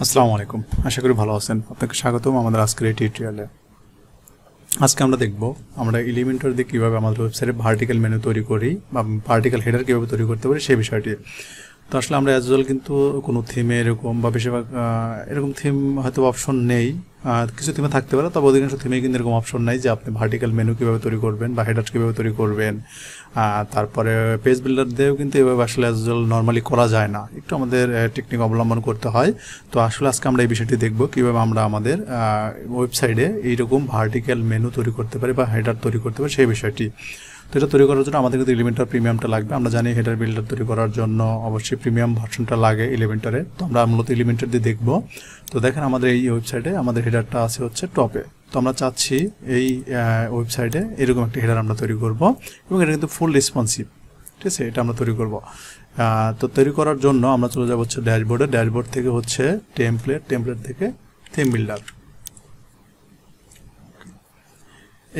আসসালামু আলাইকুম, আশা করি ভালো আছেন। আপনাকে স্বাগতম আমাদের আজকের এই টিউটোরিয়ালে। আজকে আমরা দেখব আমরা এলিমেন্টর দিয়ে কীভাবে আমাদের ওয়েবসাইটে ভার্টিক্যাল মেনু তৈরি করি বা ভার্টিক্যাল হেডার কীভাবে তৈরি করতে পারি সেই বিষয়টি। তো আসলে আমরা অ্যাজ ওয়েল কিন্তু কোনো থিমে এরকম বা বেশিরভাগ এরকম থিম হয়তো অপশন নেই, কিছু থিমে থাকতে পারে, তবে অধিকাংশ থিমে কিন্তু এরকম অপশন নাই যে আপনি ভার্টিক্যাল মেনু কীভাবে তৈরি করবেন বা হেডার কীভাবে তৈরি করবেন। তারপরে পেজ বিল্ডার দিয়েও কিন্তু এভাবে আসলে অ্যাজ ওয়েল নর্মালি করা যায় না, একটু আমাদের টেকনিক অবলম্বন করতে হয়। তো আসলে আজকে আমরা এই বিষয়টি দেখব কীভাবে আমরা আমাদের ওয়েবসাইটে এইরকম ভার্টিক্যাল মেনু তৈরি করতে পারি বা হেডার তৈরি করতে পারি সেই বিষয়টি। তো এটা তৈরি করার জন্য আমাদের কিন্তু এলিমেন্টর প্রিমিয়ামটা লাগবে। আমরা জানি হেডার বিল্ডার তৈরি করার জন্য অবশ্যই প্রিমিয়াম ভার্সনটা লাগে এলিমেন্টরে। তো আমরা মূলত এলিমেন্টর দিয়ে দেখব। তো দেখেন আমাদের এই ওয়েবসাইটে আমাদের হেডারটা আছে হচ্ছে টপে। তো আমরা চাচ্ছি এই ওয়েবসাইটে এরকম একটা হেডার আমরা তৈরি করব এবং এটা কিন্তু ফুল রেসপন্সিভ, ঠিক আছে? এটা আমরা তৈরি করব। তো তৈরি করার জন্য আমরা চলে যাব হচ্ছে ড্যাশবোর্ডে। ড্যাশবোর্ড থেকে হচ্ছে টেমপ্লেট, টেমপ্লেট থেকে থিম বিল্ডার।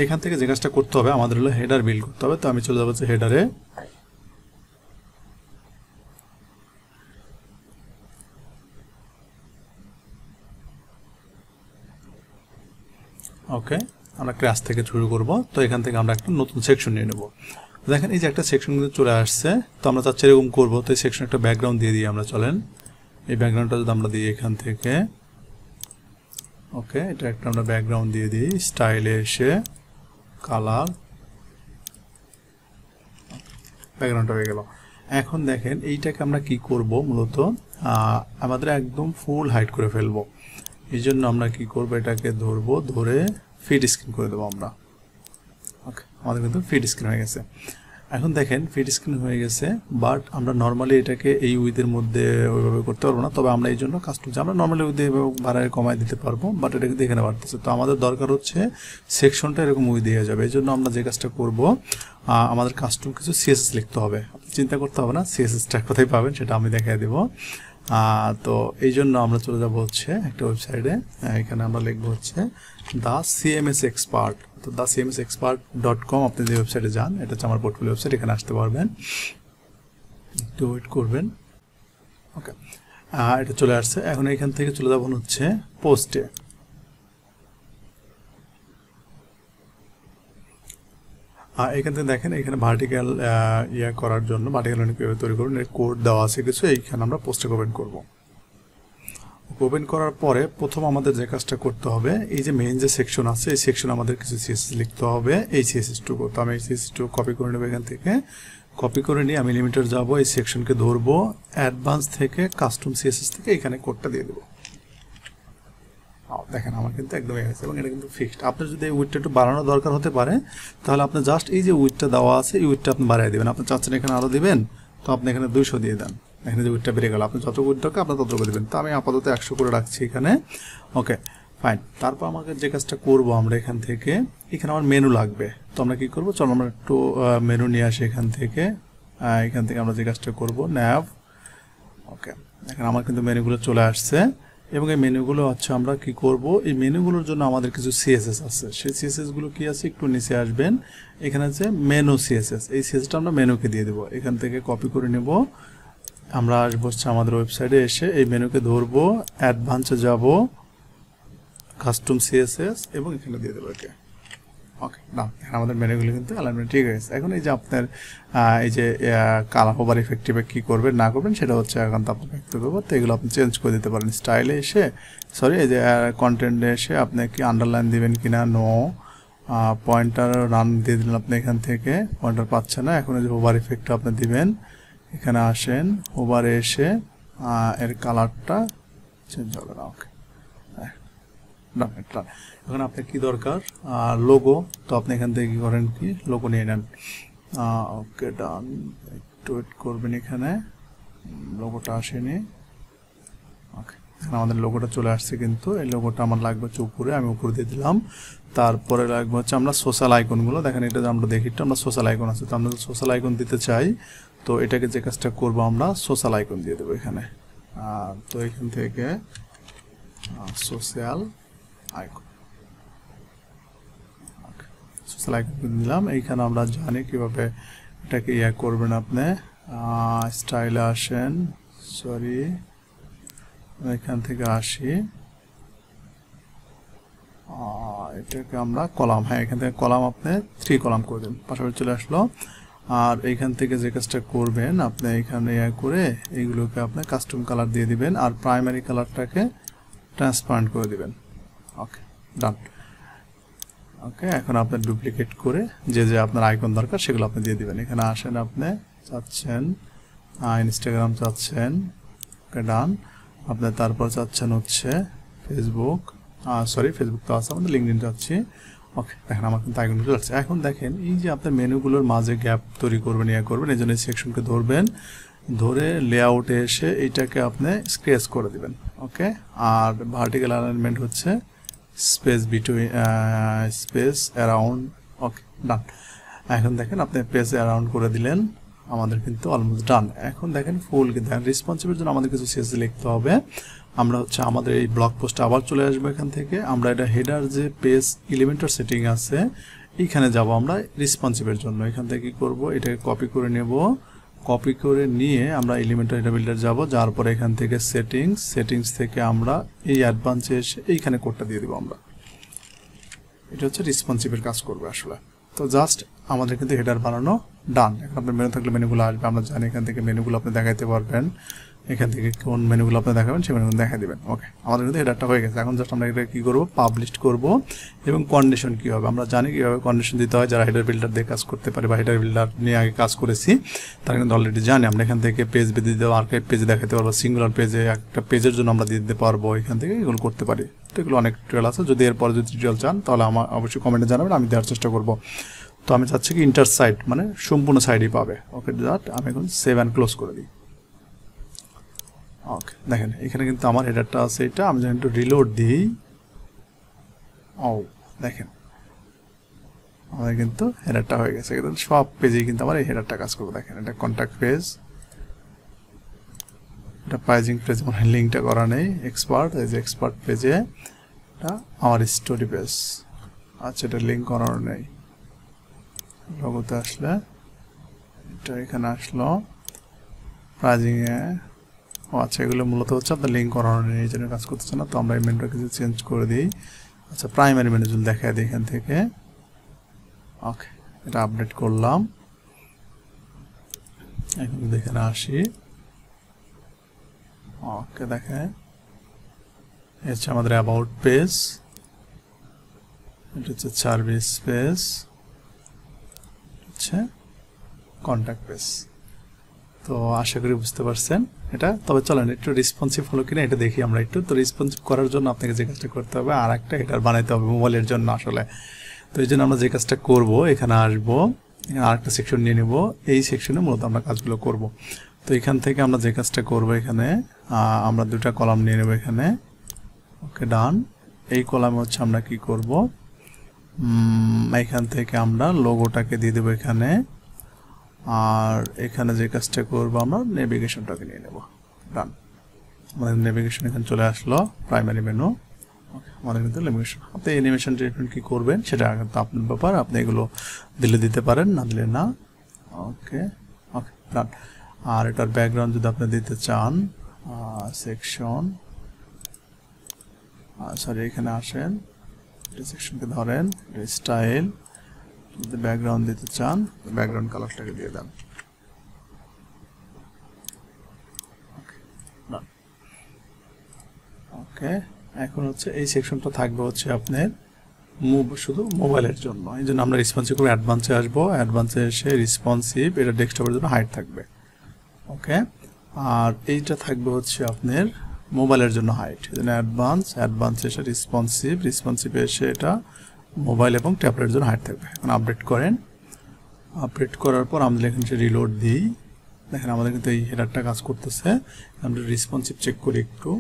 এখান থেকে যে কাজটা করতে হবে আমাদের হলো হেডার বিল্ড করতে হবে। তো আমি চলে যাবো হচ্ছে হেডারে। ওকে, আমরা ক্লাস থেকে শুরু করব। তো এখান থেকে আমরা একটা নতুন সেকশন নিয়ে নেব। দেখেন এই যে একটা সেকশন কিন্তু চলে আসছে। তো আমরা চাচ্ছি এরকম করবো। তো এই সেকশন একটা ব্যাকগ্রাউন্ড দিয়ে দিই আমরা। চলেন এই ব্যাকগ্রাউন্ডটা যদি আমরা দিই এখান থেকে, ওকে, এটা একটা আমরা ব্যাকগ্রাউন্ড দিয়ে দিই। স্টাইলে এসে কালার, ব্যাকগ্রাউন্ডটা হয়ে গেল। এখন দেখেন এইটাকে আমরা কি করব, মূলত আমাদের একদম ফুল হাইড করে ফেলবো। এই জন্য আমরা কি করব, এটাকে ধরবো, ধরে ফিড স্ক্রিন করে দেবো আমরা। ওকে, আমাদের কিন্তু ফিড স্ক্রিন হয়ে গেছে। এখন দেখেন ফিড স্ক্রিন হয়ে গেছে, বাট আমরা নর্মালি এটাকে এই উইথের মধ্যে ওইভাবে করতে পারবো না। তবে আমরা এই জন্য কাস্টম আমরা নর্মালি উইথ বাড়ায় কমায় দিতে পারবো, বাট এটা কিন্তু এখানে বাড়তেছে। তো আমাদের দরকার হচ্ছে সেকশনটা এরকম উইথ দিয়ে যাবে। এই জন্য আমরা যে কাজটা করব, আমাদের কাস্টম কিছু সিএসএস লিখতে হবে। চিন্তা করতে হবে না, সিএসএসটা কোথায় পাবেন সেটা আমি দেখাই দেবো। তো এই জন্য আমরা চলে যাব হচ্ছে একটা ওয়েবসাইটে। এখানে আমরা লিখবো হচ্ছে 𝗙𝗶𝗵𝘁। তো 𝗙𝗶𝗵𝘁.com আপনি যে ওয়েবসাইটে যান, এটা হচ্ছে আমার পোর্টফোলিও ওয়েবসাইট, এখানে আসতে পারবেন। একটু ওয়েট করবেন। ওকে, এটা চলে আসছে। এখন এখান থেকে চলে যাবেন হচ্ছে পোস্টে। এখান থেকে দেখেন এখানে ভার্টিক্যাল করার জন্য ভার্টিক্যাল কীভাবে তৈরি করবেন এর কোড দেওয়া আছে কিছু। এইখানে আমরা পোস্টে ওপেন করব। ওপেন করার পরে প্রথম আমাদের যে কাজটা করতে হবে, এই যে মেইন যে সেকশন আছে এই সেকশন আমাদের কিছু সিএসএস লিখতে হবে। এই সিএসএসটুকু তো আমি এই সিএসএসটুকু কপি করে নেব। এখান থেকে কপি করে নিয়ে আমি এলিমেন্টর যাব, এই সেকশনকে ধরবো, অ্যাডভান্স থেকে কাস্টম সিএসএস থেকে এখানে কোডটা দিয়ে দেবো। দেখেন আমার কিন্তু একদম হয়ে গেছে এবং এটা কিন্তু ফিক্সড। আপনার যদি এই উইথটা একটু বাড়ানো দরকার হতে পারে, তাহলে আপনি জাস্ট এই যে উইথটা দেওয়া আছে এই উইথটা আপনি বাড়িয়ে দেবেন। আপনি চাচ্ছেন এখানে আরও দেবেন, তো আপনি এখানে 200 দিয়ে দেন। এখানে যে উইথটা বেড়ে গেল, আপনি যত উইথ দরকার আপনার তত করে দেবেন। তো আমি আপাতত 100 করে রাখছি এখানে। ওকে, ফাইন। তারপর আমাকে যে কাজটা করবো, আমরা এখান থেকে এখানে আমার মেনু লাগবে। তো আমরা কী করবো, চলো আমরা একটু মেনু নিয়ে আসি এখান থেকে। আমরা যে কাজটা করবো ন্যাভ। ওকে, এখানে আমার কিন্তু মেনুগুলো চলে আসছে এবং এই মেনুগুলো হচ্ছে আমরা কি করব, এই মেনুগুলোর জন্য আমাদের কিছু সিএসএস আছে। সেই সিএসএসগুলো কি আছে, একটু নিচে আসবেন, এখানে আছে মেনু সিএসএস। এই সিএসএসটা আমরা মেনুকে দিয়ে দেবো। এখান থেকে কপি করে নেব, আমরা আসবো হচ্ছে আমাদের ওয়েবসাইটে এসে এই মেনুকে ধরবো, অ্যাডভান্সে যাব, কাস্টম সিএসএস এবং এখানে দিয়ে দেবো একে। ওকে, না আমাদের মেনুগুলো কিন্তু অ্যালাইনমেন্ট ঠিক হয়েছে। এখন এই যে আপনার এই যে কালার ওভার ইফেক্টিভে কী করবেন না করবেন সেটা হচ্ছে এখন তো আপনাকে দেখতে দেবো। তো এগুলো আপনি চেঞ্জ করে দিতে পারেন। স্টাইলে এসে এই যে কন্টেন্টে এসে আপনি কি আন্ডারলাইন দিবেন কিনা, নো, পয়েন্টার রান দিয়ে দিলেন আপনি। এখান থেকে পয়েন্টার পাচ্ছে না। এখন এই যে ওভার ইফেক্টটা আপনি দিবেন, এখানে আসেন, ওভারে এসে এর কালারটা চেঞ্জ হবে না। ওকে, এখন আপনার কি দরকার, লোগো। তো আপনি এখান থেকে কি করেন, কি লোগো নিয়ে নেন। ওকে, ডান। একটু ওয়েট করবেন, এখানে লোগোটা আসেনি। ওকে, এখন আমাদের লোগোটা চলে আসছে, কিন্তু এই লোগোটা আমার লাগবে হচ্ছে উপরে, আমি উপরে দিয়ে দিলাম। তারপরে লাগবে হচ্ছে আমরা সোশ্যাল আইকনগুলো। দেখেন এটা আমরা দেখি, আমরা সোশ্যাল আইকন আছে। তো আমরা সোশ্যাল আইকন দিতে চাই, তো এটাকে যে কাজটা করবো আমরা সোশ্যাল আইকন দিয়ে দেবো এখানে। তো এখান থেকে সোশ্যাল আইকন, সোশ্যাল আইকন দিলাম। এইখানে আমরা জানি কীভাবে এটাকে করবেন। আপনি স্টাইলে আসেন, এখান থেকে আসি, এটাকে আমরা কলাম, হ্যাঁ এখান থেকে কলাম আপনি 3 কলাম করে দিন, পাশাপাশি চলে আসলো। আর এইখান থেকে যে কাজটা করবেন আপনি এখানে করে এইগুলোকে আপনি কাস্টম কালার দিয়ে দিবেন আর প্রাইমারি কালারটাকে ট্রান্সপারেন্ট করে দিবেন। ওকে, ডান। ওকে, এখন আপনি ডুপ্লিকেট করে যে যে আপনার আইকন দরকার সেগুলো আপনি দিয়ে দিবেন। এখানে আসেন, আপনি চাচ্ছেন ইনস্টাগ্রাম চাচ্ছেন, ওকে ডান। আপনি তারপর চাচ্ছেন হচ্ছে ফেসবুক, ফেসবুক তো আছে, আমাদের লিঙ্কডইন চাচ্ছি। ওকে, দেখেন আমার কিন্তু আইকনগুলো যাচ্ছে। এখন দেখেন এই যে আপনি মেনুগুলোর মাঝে গ্যাপ তৈরি করবেন, করবেন, এই জন্য এই সেকশনকে ধরবেন, ধরে লেআউটে এসে এইটাকে আপনি স্কেচ করে দিবেন। ওকে, আর ভার্টিক্যাল অ্যালাইনমেন্ট হচ্ছে স্পেস বিটুইন, স্পেস অ্যারাউন্ড। ওকে, ডান। এখন দেখেন আপনি পেজ অ্যারাউন্ড করে দিলেন, আমাদের কিন্তু অলমোস্ট ডান। এখন দেখেন ফুল কিন্তু রেসপন্সিভের জন্য আমাদের কিছু সিএসএস লিখতে হবে। আমরা হচ্ছে আমাদের এই ব্লগ পোস্টে আবার চলে আসবো, এখান থেকে আমরা এটা হেডার যে পেজ এলিমেন্টর সেটিং আছে এইখানে যাব আমরা রেসপন্সিভের জন্য। এখান থেকে কি করব, এটাকে কপি করে নেব, কপি করে নিয়ে আমরা এলিমেন্টর হেডার বিল্ডার যাব, যার পরে এখান থেকে সেটিংস থেকে আমরা এই অ্যাডভান্সে এসে এইখানে কোডটা দিয়ে দিব আমরা। এটা হচ্ছে রেসপন্সিভের কাজ করবে আসলে। তো জাস্ট আমাদের কিন্তু হেডার বানানো ডান। এখন আপনার মেনু থাকলে মেনুগুলো আসবে, আমরা জানি এখান থেকে মেনুগুলো আপনি দেখাইতে পারবেন, এখান থেকে কোন মেনুগুলো আপনি দেখাবেন সেই মেনুগুলো দেখা দিবেন। ওকে, আমাদের কিন্তু হেডারটা হয়ে গেছে। এখন জাস্ট আমরা এটা কী করবো, পাবলিশ করব। এবং কন্ডিশন কী হবে আমরা জানি কীভাবে কন্ডিশন দিতে হয়, যারা হেডার বিল্ডার দিয়ে কাজ করতে পারে বা হেডার বিল্ডার নিয়ে আগে কাজ করেছি তারা কিন্তু অলরেডি জানি। আমরা এখান থেকে পেজ বেঁধে দিতে পারবো, আর্কাইভ পেজে দেখাতে পারবো, সিঙ্গুলার পেজে একটা পেজের জন্য আমরা দিয়ে দিতে পারবো, এখান থেকে এগুলো করতে পারি। তো এগুলো অনেক টিউটোরিয়াল আছে, যদি এরপরে যদি টিউটোরিয়াল চান তাহলে আমার অবশ্যই কমেন্টে জানাবেন, আমি দেওয়ার চেষ্টা করবো। তো আমি চাচ্ছি কি ইন্টার সাইড মানে সম্পূর্ণ সাইডই পাবে। ওকে, জাস্ট আমি এখন সেভ অ্যান্ড ক্লোজ করে দিই। ওকে, দেখেন এখানে কিন্তু আমার হেডারটা আছে, এটা আমি যখন একটু রিলোড দিই, দেখেন আমাদের কিন্তু হেডারটা হয়ে গেছে। একদম সব পেজেই কিন্তু আমার এই হেডারটা কাজ করবে। দেখেন এটা কন্ট্যাক্ট পেজ, এটা প্রাইজিং পেজ, মানে লিঙ্কটা করা নেই, এক্সপার্ট, এই যে এক্সপার্ট পেজে এটা আমার স্টোরি পেজ। আচ্ছা, এটা লিঙ্ক করানো নেই, লগোতে আসলে এটা এখানে আসলো প্রাইজিংয়ে। আচ্ছা, এগুলো মূলত হচ্ছে আপনার লিঙ্ক করানো নেই, এই জন্য কাজ করতেছে না। তো আমরা এই মেনুটা কিছু চেঞ্জ করে দিই। আচ্ছা, প্রাইমারি মেনু যদি দেখা দিই এখান থেকে। ওকে, এটা আপডেট করলাম। এখন এখানে আসি। ওকে, দেখেন হচ্ছে আমাদের অ্যাবাউট পেজ, এটা হচ্ছে সার্ভিস পেজ, হচ্ছে কন্ট্যাক্ট পেজ। তো আশা করি বুঝতে পারছেন এটা। তবে চলেন একটু রেসপন্সিভ হলো কিনা এটা দেখি আমরা একটু। তো রেসপন্সিভ করার জন্য আপনাকে যে কাজটা করতে হবে, আর একটা হেডার বানাইতে হবে মোবাইলের জন্য আসলে। তো এই জন্য আমরা যে কাজটা করব, এখানে আসবো, এখানে আরেকটা সেকশন নিয়ে নেব, এই সেকশনে মূলত আমরা কাজগুলো করব। তো এখান থেকে আমরা যে কাজটা করব, এখানে আমরা দুটা কলাম নিয়ে নেব এখানে। ওকে, ডান। এই কলামে হচ্ছে আমরা কি করব, এখান থেকে আমরা লোগোটাকে দিয়ে দেবো এখানে, আর এখানে যে কাজটা করবো আমরা নেভিগেশনটাকে নিয়ে নেব। ডান, আমাদের নেভিগেশন এখানে চলে আসলো, প্রাইমারি মেনু। আমাদের কিন্তু নেভিগেশন। আপনি অ্যানিমেশন ট্রিটমেন্ট কী করবেন সেটা কিন্তু আপনার ব্যাপার, আপনি এগুলো দিলে দিতে পারেন, না দিলে না। ওকে, ওকে, ডান। আর এটার ব্যাকগ্রাউন্ড যদি আপনি দিতে চান, সেকশন, সরি এখানে আসেন, সেকশনকে ধরেন, স্টাইল, যদি ব্যাকগ্রাউন্ড দিতে চান ব্যাকগ্রাউন্ড কালারটাকে দিয়ে দেন। ওকে, এখন হচ্ছে এই সেকশনটা থাকবে হচ্ছে আপনার শুধু মোবাইলের জন্য। এই জন্য আমরা রেসপন্সিভ করে অ্যাডভান্সে আসবো, অ্যাডভান্সে এসে রেসপন্সিভ, এটা ডেস্কটপের জন্য হাইট থাকবে। ওকে, আর এইটা থাকবে হচ্ছে আপনার মোবাইলের জন্য হাইট। এই জন্য অ্যাডভান্স এসে রেসপন্সিভ এসে এটা মোবাইল এবং ট্যাবলেটের জন্য হাইট থাকবে। এখন আপডেট করেন, আপডেট করার পর আমরা এখানে রিলোড দিই, দেখেন আমাদের কিন্তু এই হেডারটা কাজ করতেছে। আমরা রেসপন্সিভ চেক করি একটু।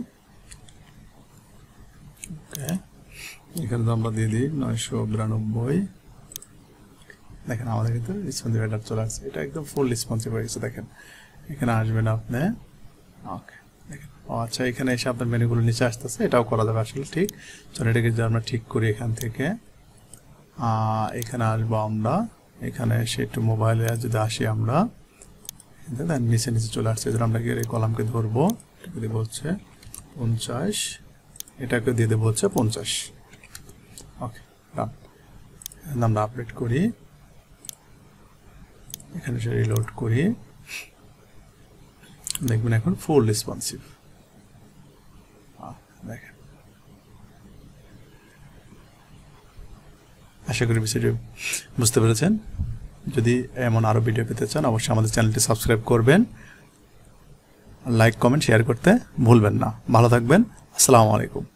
ওকে, এখানে তো আমরা দিয়ে দিই 992। দেখেন আমাদের কিন্তু রেসপন্সিভ হেডার চলে আসছে, এটা একদম ফুল রেসপন্সিভ হয়ে গেছে। দেখেন এখানে আসবেন আপনি। ওকে, দেখেন আচ্ছা, এখানে এসে আপনার মেনুগুলো নিচে আসতেছে, এটাও করা যাবে আসলে। ঠিক, চলো এটাকে যদি আমরা ঠিক করি, এখান থেকে এখানে আসবো আমরা, এখানে এসে একটু মোবাইলে যদি আসি আমরা, নিচে নিচে চলে আসছে। আমরা এই কলামকে ধরবো, দেবো হচ্ছে 50 এটাকে দিয়ে দেবো হচ্ছে 50 ওকে ডান আমরা আপডেট করি এখানে সে রিলোড করি দেখবেন এখন ফুল রেসপন্সিভ দেখেন আশা করি বিষয়টি বুঝতে পেরেছেন যদি এমন আরো ভিডিও পেতে চান অবশ্যই আমাদের চ্যানেলটি সাবস্ক্রাইব করবেন লাইক কমেন্ট শেয়ার করতে ভুলবেন না ভালো থাকবেন আসসালামু আলাইকুম